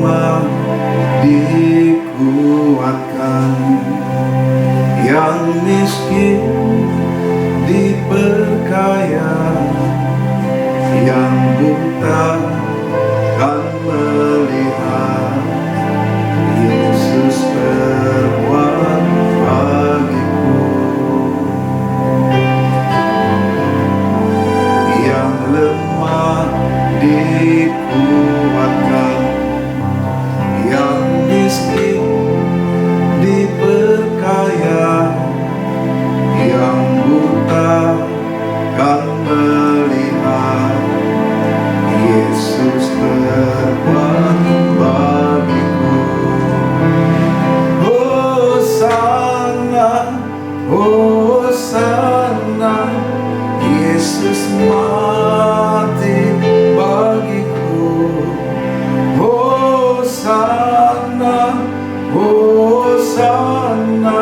lemah dikuatkan, yang miskin diperkaya, yang buta kan melihat. Yesus berbuat bagiku, yang lemah dikuatkan, yang miskin diperkaya, yang buta kan melihat. Yesus berbuat bagiku. Hosana, Hosana, Yesus mati bagiku. Hosana, Hosana,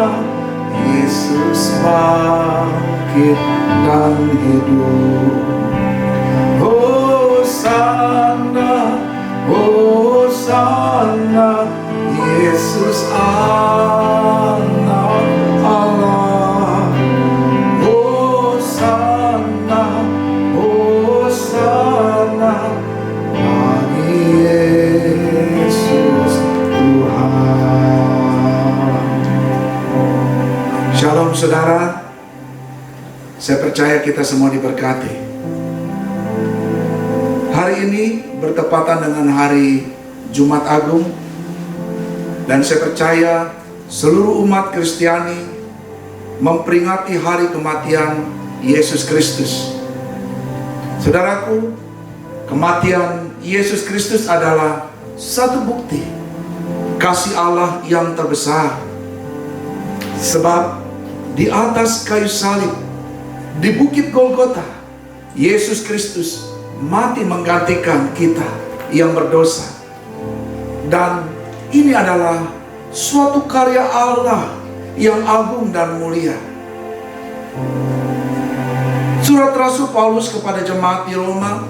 Yesus bangkit dan hidup. Hosana, Hosana, Yesus anak Allah. Hosana, Hosana, bagi Yesus Tuhan. Shalom saudara, saya percaya kita semua diberkati. Hari ini bertepatan dengan hari Jumat Agung, dan saya percaya seluruh umat Kristiani memperingati hari kematian Yesus Kristus. Saudaraku, kematian Yesus Kristus adalah satu bukti kasih Allah yang terbesar. Sebab di atas kayu salib di Bukit Golgota, Yesus Kristus mati menggantikan kita yang berdosa. Dan ini adalah suatu karya Allah yang agung dan mulia. Surat Rasul Paulus kepada jemaat di Roma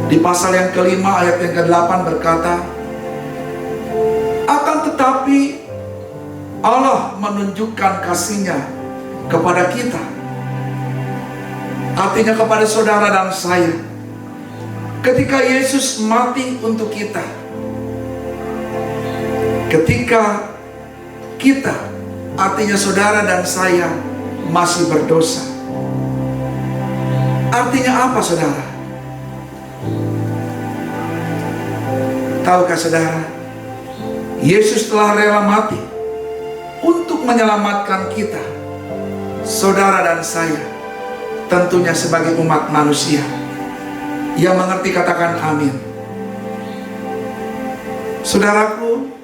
di pasal yang kelima ayat yang ke-8 berkata, akan tetapi Allah menunjukkan kasih-Nya kepada kita, artinya kepada saudara dan saya, ketika Yesus mati untuk kita. Ketika kita, artinya saudara dan saya, masih berdosa. Artinya apa saudara? Tahukah saudara, Yesus telah rela mati untuk menyelamatkan kita, saudara dan saya, tentunya sebagai umat manusia. Yang mengerti katakan amin. Saudaraku,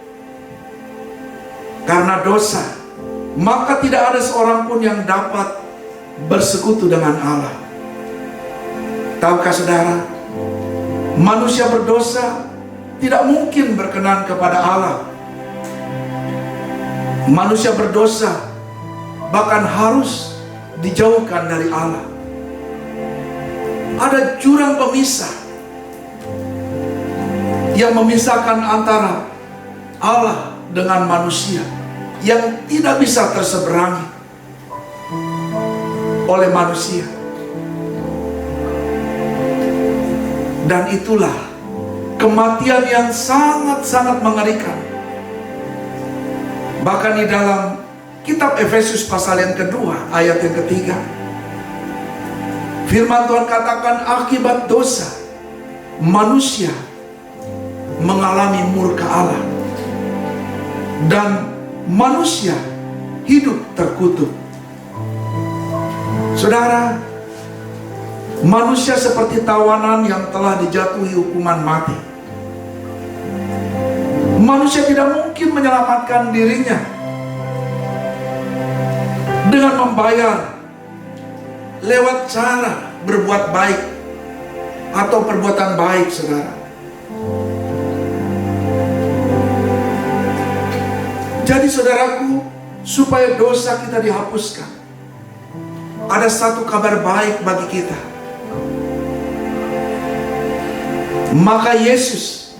karena dosa, maka tidak ada seorang pun yang dapat bersekutu dengan Allah. Tahukah saudara, manusia berdosa tidak mungkin berkenan kepada Allah. Manusia berdosa bahkan harus dijauhkan dari Allah. Ada jurang pemisah yang memisahkan antara Allah dengan manusia, yang tidak bisa terseberangi oleh manusia. Dan itulah kematian yang sangat-sangat mengerikan. Bahkan di dalam kitab Efesus pasal yang kedua ayat yang ketiga, firman Tuhan katakan, akibat dosa manusia mengalami murka Allah, dan manusia hidup terkutuk. Saudara, manusia seperti tawanan yang telah dijatuhi hukuman mati. Manusia tidak mungkin menyelamatkan dirinya dengan membayar lewat cara berbuat baik atau perbuatan baik, saudara. Jadi saudaraku, supaya dosa kita dihapuskan, ada satu kabar baik bagi kita. Maka Yesus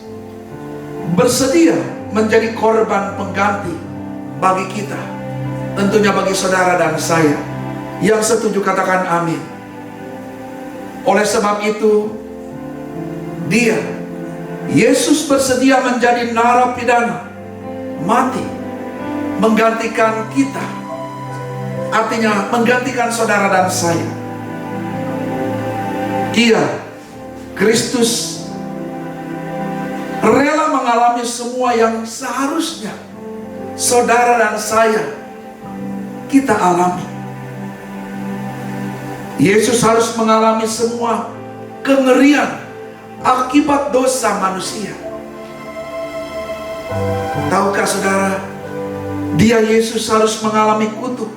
bersedia menjadi korban pengganti bagi kita. Tentunya bagi saudara dan saya. Yang setuju katakan amin. Oleh sebab itu, Yesus bersedia menjadi narapidana mati, menggantikan kita. Artinya menggantikan saudara dan saya. Kristus rela mengalami semua yang seharusnya saudara dan saya kita alami. Yesus harus mengalami semua kengerian akibat dosa manusia. Tahukah saudara, Yesus harus mengalami kutuk.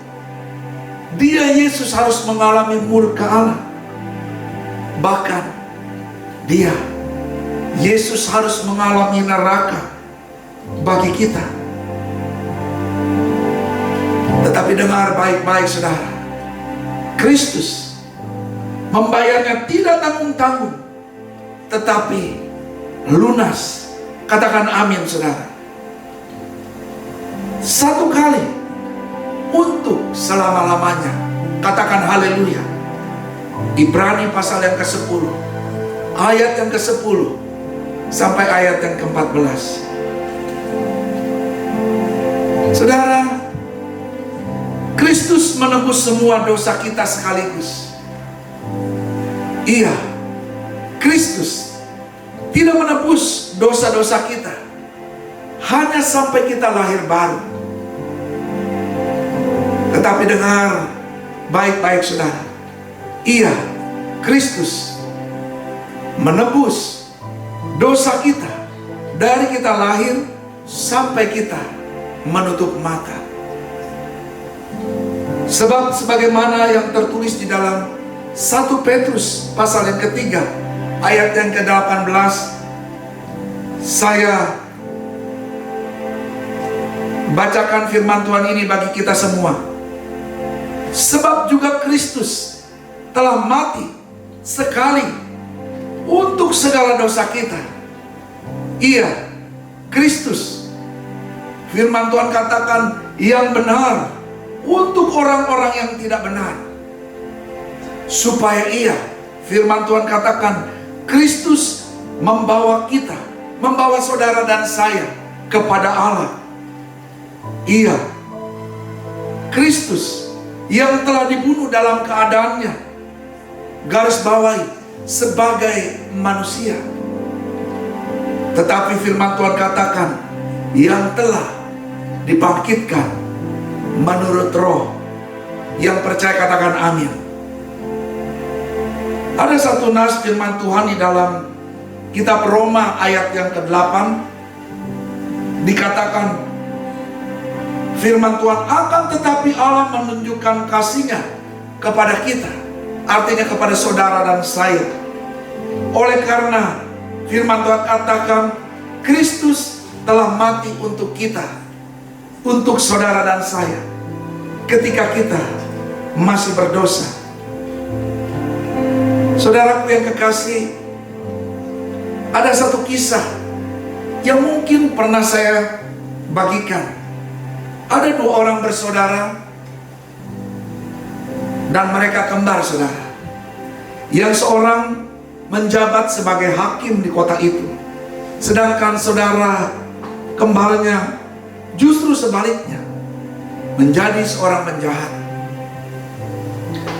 Yesus harus mengalami murka Allah. Bahkan Yesus harus mengalami neraka bagi kita. Tetapi dengar baik-baik saudara, Kristus membayarnya tidak tanggung-tanggung, tetapi lunas. Katakan amin saudara. Satu kali untuk selama-lamanya. Katakan haleluya. Ibrani pasal yang ke-10 ayat yang ke-10 sampai ayat yang ke-14. Saudara, Kristus menebus semua dosa kita sekaligus. Kristus tidak menebus dosa-dosa kita hanya sampai kita lahir baru. Tetapi dengar baik-baik saudara, Kristus menebus dosa kita dari kita lahir sampai kita menutup mata. Sebab sebagaimana yang tertulis di dalam 1 Petrus pasal yang ketiga ayat yang ke-18, saya bacakan firman Tuhan ini bagi kita semua. Sebab juga Kristus telah mati sekali untuk segala dosa kita. Kristus, firman Tuhan katakan, yang benar untuk orang-orang yang tidak benar. Supaya firman Tuhan katakan, Kristus membawa kita, membawa saudara dan saya kepada Allah. Kristus yang telah dibunuh dalam keadaannya, garis bawahi, sebagai manusia. Tetapi firman Tuhan katakan, yang telah dibangkitkan menurut roh. Yang percaya katakan amin. Ada satu nas firman Tuhan di dalam kitab Roma ayat yang ke-8, dikatakan firman Tuhan, akan tetapi Allah menunjukkan kasih-Nya kepada kita, artinya kepada saudara dan saya, oleh karena firman Tuhan katakan Kristus telah mati untuk kita, untuk saudara dan saya, ketika kita masih berdosa. Saudaraku yang kekasih, ada satu kisah yang mungkin pernah saya bagikan. Ada 2 orang bersaudara dan mereka kembar saudara. Yang seorang menjabat sebagai hakim di kota itu, sedangkan saudara kembarnya justru sebaliknya, menjadi seorang penjahat.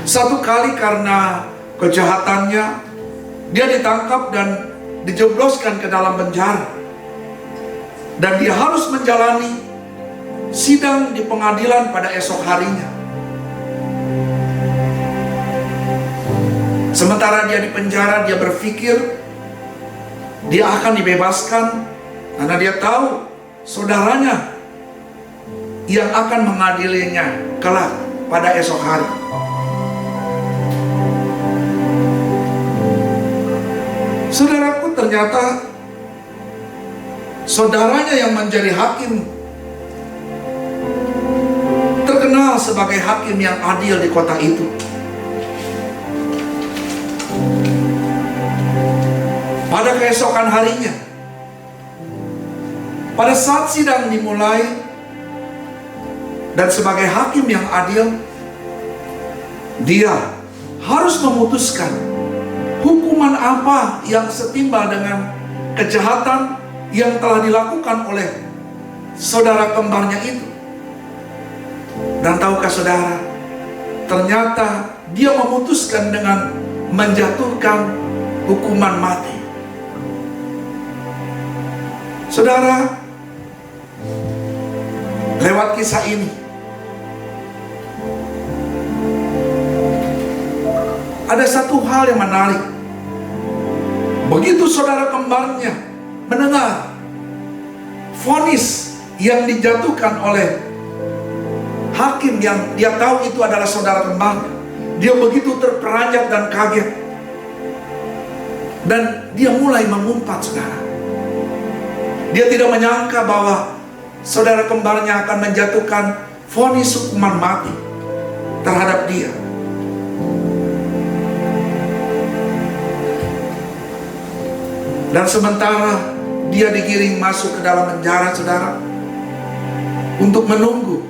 Satu kali karena kejahatannya, dia ditangkap dan dijebloskan ke dalam penjara, dan dia harus menjalani sidang di pengadilan pada esok harinya. Sementara dia di penjara, dia berpikir dia akan dibebaskan karena dia tahu saudaranya yang akan mengadilinya kelak pada esok hari. Saudaraku, ternyata saudaranya yang menjadi hakim terkenal sebagai hakim yang adil di kota itu. Pada keesokan harinya, Pada saat sidang dimulai, dan sebagai hakim yang adil, dia harus memutuskan hukuman apa yang setimbal dengan kejahatan yang telah dilakukan oleh saudara kembarnya itu. Dan tahukah saudara, ternyata dia memutuskan dengan menjatuhkan hukuman mati. Saudara, lewat kisah ini, ada satu hal yang menarik. Begitu saudara kembarnya mendengar vonis yang dijatuhkan oleh hakim yang dia tahu itu adalah saudara kembarnya, dia begitu terperanjat dan kaget. Dan dia mulai mengumpat, saudara. Dia tidak menyangka bahwa saudara kembarnya akan menjatuhkan vonis hukuman mati terhadap dia. Dan sementara dia digiring masuk ke dalam penjara, saudara, untuk menunggu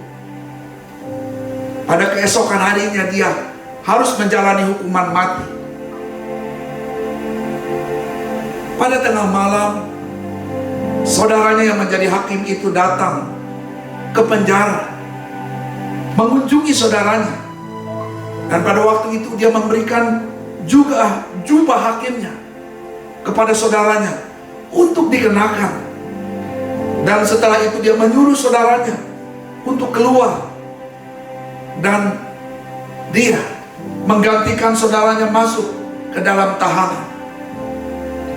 pada keesokan harinya dia harus menjalani hukuman mati. Pada tengah malam, saudaranya yang menjadi hakim itu datang ke penjara mengunjungi saudaranya. Dan pada waktu itu dia memberikan juga jubah hakimnya kepada saudaranya untuk dikenakan. Dan setelah itu dia menyuruh saudaranya untuk keluar, dan dia menggantikan saudaranya masuk ke dalam tahanan.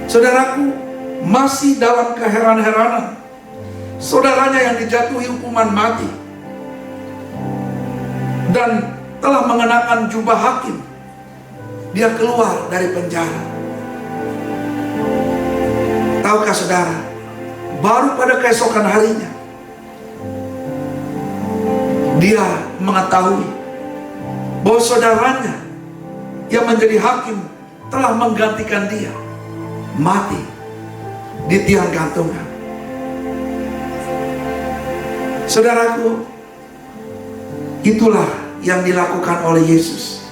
Saudaraku, masih dalam keheran-heranan, saudaranya yang dijatuhi hukuman mati dan telah mengenakan jubah hakim, dia keluar dari penjara. Tahukah saudara, baru pada keesokan harinya dia mengetahui bahwa saudaranya yang menjadi hakim telah menggantikan dia mati di tiang gantungan. Saudaraku, itulah yang dilakukan oleh Yesus.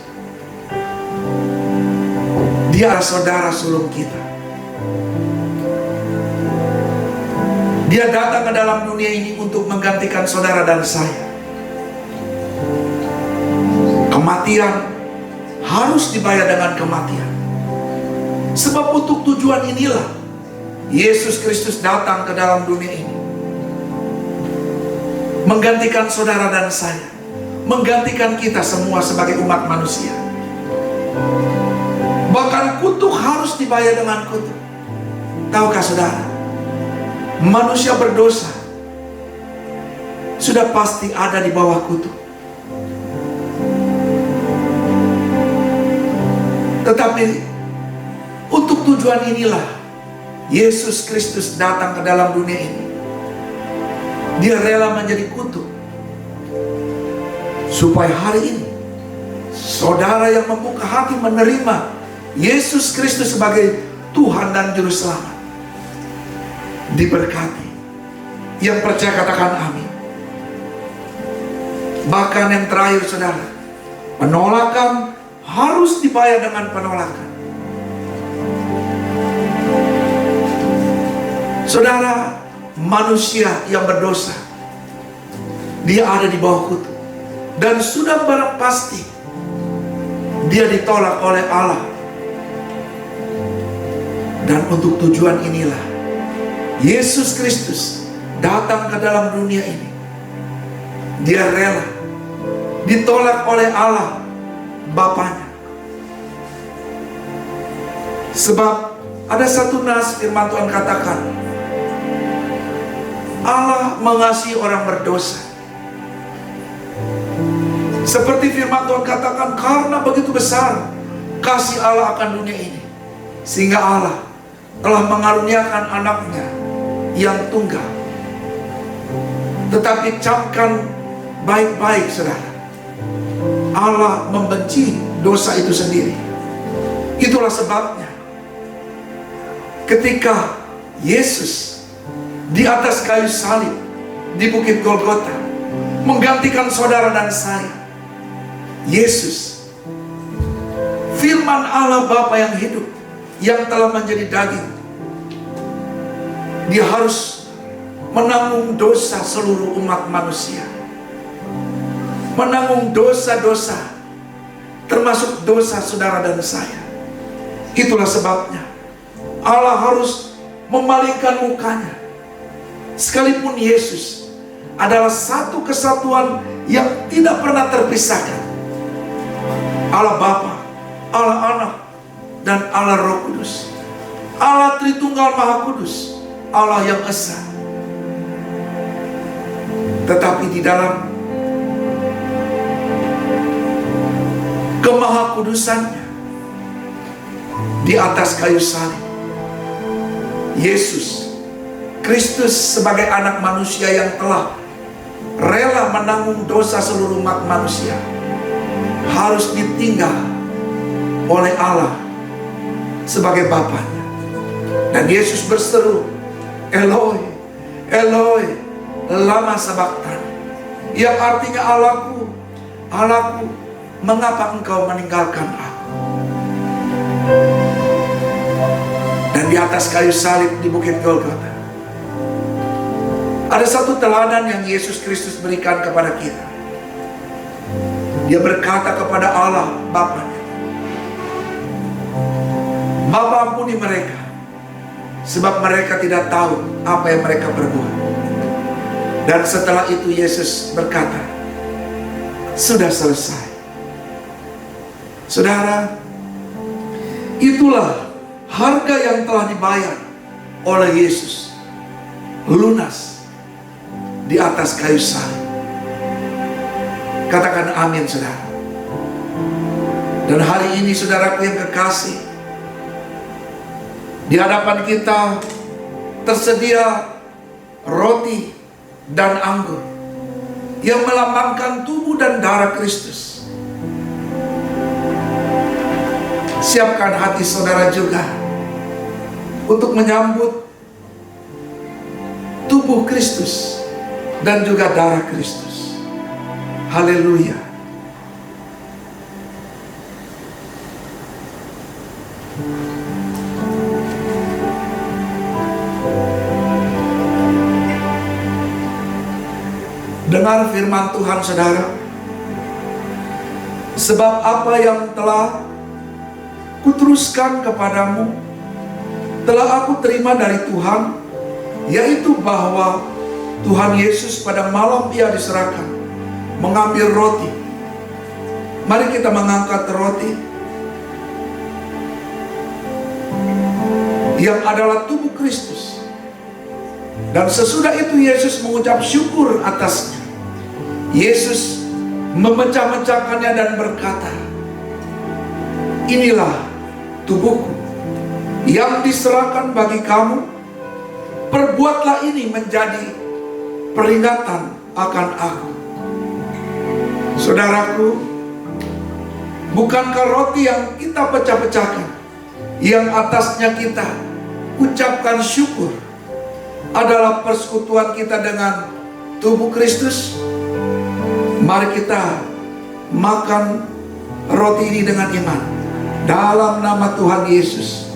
Dia adalah saudara sulung kita. Dia datang ke dalam dunia ini untuk menggantikan saudara dan saya. Kematian harus dibayar dengan kematian. Sebab untuk tujuan inilah Yesus Kristus datang ke dalam dunia ini, menggantikan saudara dan saya, menggantikan kita semua sebagai umat manusia. Bahkan kutuk harus dibayar dengan kutuk. Tahukah saudara, manusia berdosa sudah pasti ada di bawah kutuk. Tetapi untuk tujuan inilah Yesus Kristus datang ke dalam dunia ini. Dia rela menjadi kutuk supaya hari ini saudara yang membuka hati menerima Yesus Kristus sebagai Tuhan dan Juru Selamat diberkati. Yang percaya katakan amin. Bahkan yang terakhir saudara, penolakan harus dibayar dengan penolakan. Saudara, manusia yang berdosa, dia ada di bawah kutuk, dan sudah barang pasti dia ditolak oleh Allah. Dan untuk tujuan inilah Yesus Kristus datang ke dalam dunia ini. Dia rela ditolak oleh Allah Bapanya. Sebab ada satu nas firman Tuhan katakan, Allah mengasihi orang berdosa. Seperti firman Tuhan katakan, karena begitu besar kasih Allah akan dunia ini, sehingga Allah telah mengaruniakan anaknya yang tunggal. Tetapi camkan baik-baik saudara, Allah membenci dosa itu sendiri. Itulah sebabnya ketika Yesus di atas kayu salib di Bukit Golgota, menggantikan saudara dan saya. Yesus, firman Allah Bapa yang hidup, yang telah menjadi daging, dia harus menanggung dosa seluruh umat manusia, menanggung dosa-dosa, termasuk dosa saudara dan saya. Itulah sebabnya Allah harus memalingkan mukanya. Sekalipun Yesus adalah satu kesatuan yang tidak pernah terpisahkan, Allah Bapa, Allah Anak, dan Allah Roh Kudus, Allah Tritunggal Maha Kudus, Allah yang esa. Tetapi di dalam kemahakudusannya, di atas kayu salib, Yesus Kristus sebagai anak manusia yang telah rela menanggung dosa seluruh umat manusia, harus ditinggal oleh Allah sebagai Bapanya. Dan Yesus berseru, Eloi, Eloi, lama sabachthani, yang artinya Allahku, Allahku, mengapa engkau meninggalkan aku? Dan di atas kayu salib di Bukit Golgota, ada satu teladan yang Yesus Kristus berikan kepada kita. Dia berkata kepada Allah Bapanya, Bapa, ampuni mereka, sebab mereka tidak tahu apa yang mereka berbuat. Dan setelah itu Yesus berkata, sudah selesai. Saudara, itulah harga yang telah dibayar oleh Yesus, lunas di atas kayu salib. Katakan amin, saudara. Dan hari ini, saudaraku yang kekasih, di hadapan kita tersedia roti dan anggur yang melambangkan tubuh dan darah Kristus. Siapkan hati saudara juga untuk menyambut tubuh Kristus dan juga darah Kristus. Haleluya. Dengar firman Tuhan, saudara. Sebab apa yang telah kuteruskan kepadamu telah aku terima dari Tuhan, yaitu bahwa Tuhan Yesus pada malam Ia diserahkan mengambil roti. Mari kita mengangkat roti yang adalah tubuh Kristus. Dan sesudah itu Yesus mengucap syukur atasnya. Yesus memecah-mecahkannya dan berkata, inilah tubuhku yang diserahkan bagi kamu. Perbuatlah ini menjadi peringatan akan aku. Saudaraku, bukankah roti yang kita pecah-pecahkan, yang atasnya kita ucapkan syukur, adalah persekutuan kita dengan tubuh Kristus? Mari kita makan roti ini dengan iman dalam nama Tuhan Yesus.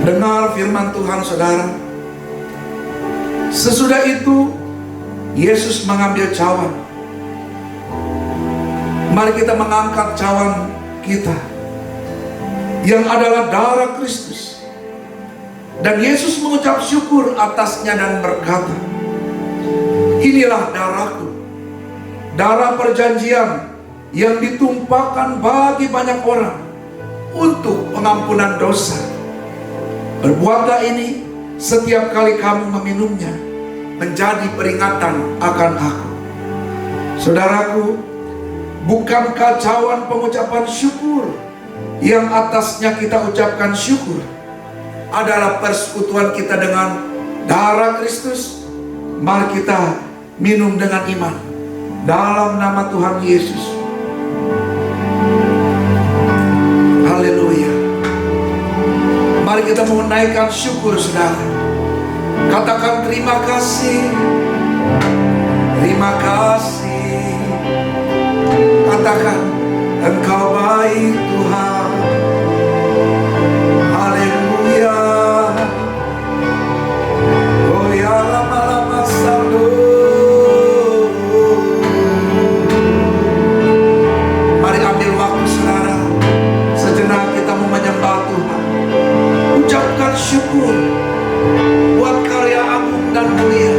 Dengar firman Tuhan, saudara. Sesudah itu Yesus mengambil cawan. Mari kita mengangkat cawan kita yang adalah darah Kristus. Dan Yesus mengucap syukur atasnya dan berkata, inilah darahku, darah perjanjian yang ditumpahkan bagi banyak orang untuk pengampunan dosa. Berbuatlah ini setiap kali kamu meminumnya, menjadi peringatan akan aku. Saudaraku, bukankah cawan pengucapan syukur yang atasnya kita ucapkan syukur adalah persekutuan kita dengan darah Kristus. Mari kita minum dengan iman dalam nama Tuhan Yesus. Haleluya. Mari kita menaikkan syukur, saudara. Katakan terima kasih. Terima kasih. Katakan, Engkau baik Tuhan. Haleluya. Oh ya lama-lama saldo. Mari ambil waktu, saudara. Sejenak kita mau menyembah Tuhan. Ucapkan syukur buat karya agung dan mulia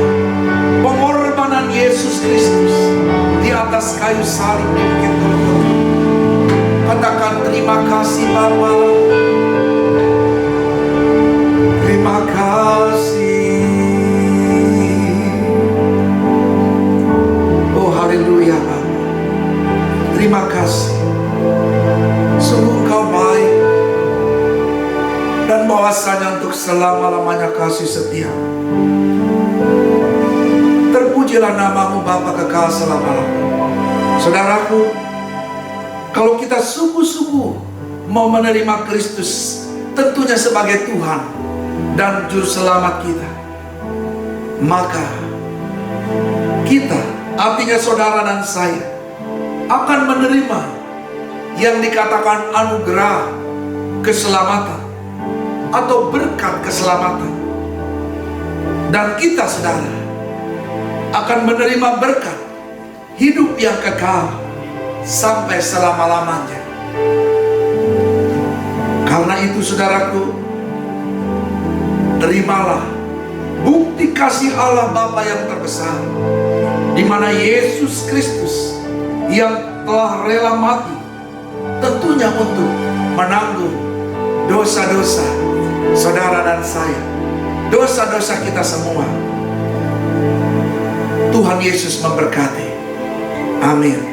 pengorbanan Yesus Kristus di atas kayu salib di Bukit Golgota. Katakan terima kasih Bapa. Terima kasih. Oh haleluya Bapa. Terima kasih. Sungguh Engkau baik, dan bahwasanya untuk selama-lamanya kasih setia. Terpujilah namamu Bapa kekal selama-lamanya. Saudaraku, kalau kita sungguh-sungguh mau menerima Kristus tentunya sebagai Tuhan dan Juru Selamat kita, maka kita, artinya saudara dan saya, akan menerima yang dikatakan anugerah keselamatan atau berkat keselamatan. Dan kita, saudara, akan menerima berkat hidup yang kekal sampai selama-lamanya. Karena itu, saudaraku, terimalah bukti kasih Allah Bapa yang terbesar, di mana Yesus Kristus yang telah rela mati tentunya untuk menanggung dosa-dosa saudara dan saya, dosa-dosa kita semua. Tuhan Yesus memberkati. Amin.